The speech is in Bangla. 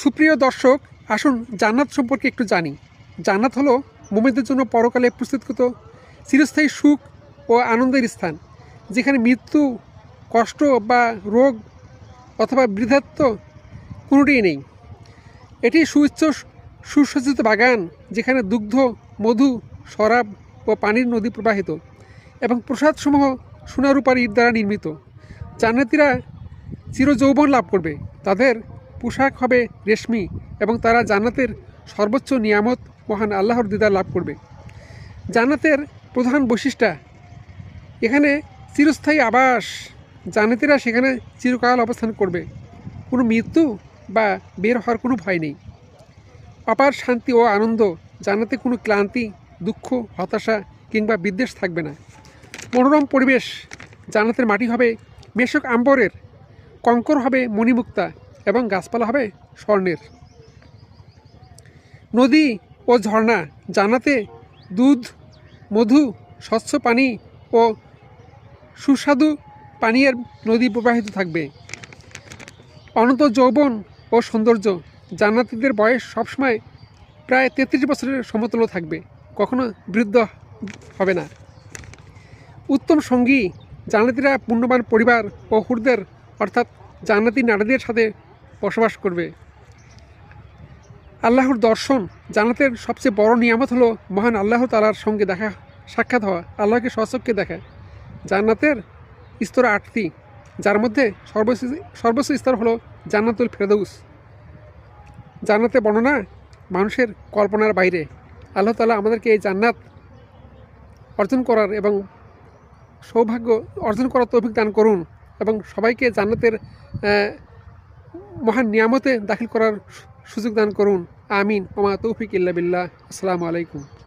সুপ্রিয় দর্শক, আসুন জান্নাত সম্পর্কে একটু জানি। জান্নাত হলো মুমিনদের জন্য পরকালে প্রস্তুতকৃত চিরস্থায়ী সুখ ও আনন্দের স্থান, যেখানে মৃত্যু, কষ্ট বা রোগ অথবা বৃদ্ধাত্ব কোনোটিই নেই। এটি সুসজ্জিত বাগান, যেখানে দুগ্ধ, মধু, শরাব ও পানির নদী প্রবাহিত এবং প্রসাদসমূহ সোনারূপার ইট দ্বারা নির্মিত। জান্নাতীরা চিরযৌবন লাভ করবে, তাদের পোশাক হবে রেশমি এবং তারা জান্নাতের সর্বোচ্চ নিয়ামত মহান আল্লাহর দিদার লাভ করবে। জান্নাতের প্রধান বৈশিষ্ট্য, এখানে চিরস্থায়ী আবাস। জান্নাতীরা সেখানে চিরকাল অবস্থান করবে, কোনো মৃত্যু বা বের হওয়ার কোনো ভয় নেই। অপার শান্তি ও আনন্দ, জান্নাতে কোনো ক্লান্তি, দুঃখ, হতাশা কিংবা বিদ্বেষ থাকবে না। মনোরম পরিবেশ, জান্নাতের মাটি হবে মেশক আম্বরের, কঙ্কর হবে মণিমুক্তা এবং গাছপালা হবে স্বর্ণের। নদী ও ঝর্ণা, জান্নাতে দুধ, মধু, স্বচ্ছ পানি ও সুস্বাদু পানীয়ের নদী প্রবাহিত থাকবে। অনন্ত যৌবন ও সৌন্দর্য, জান্নাতীদের বয়স সবসময় প্রায় 33 বছরের সমতুল্য থাকবে, কখনো বৃদ্ধ হবে না। উত্তম সঙ্গী, জান্নাতীরা পুণ্যবান পরিবার ও হুরদের অর্থাৎ জান্নাতি নারীদের সাথে বসবাস করবে। আল্লাহর দর্শন, জান্নাতের সবচেয়ে বড় নিয়ামত হলো মহান আল্লাহ তাআলার সঙ্গে সাক্ষাৎ হওয়া, আল্লাহকে স্বচক্ষে দেখা। জান্নাতের স্তর 8টি, যার মধ্যে সর্বোচ্চ স্তর হলো জান্নাতুল ফেরদৌস। জান্নাতের বর্ণনা মানুষের কল্পনার বাইরে। আল্লাহ তাআলা আমাদেরকে এই জান্নাত অর্জন করার এবং সৌভাগ্য অর্জন করার তৌফিক দান করুন এবং সবাইকে জান্নাতের মহান নিয়ামতে দাখিল করার সুযোগ দান করুন। আমিন। ওমা তৌফিক ইল্লা বিল্লাহ। আসসালামু আলাইকুম।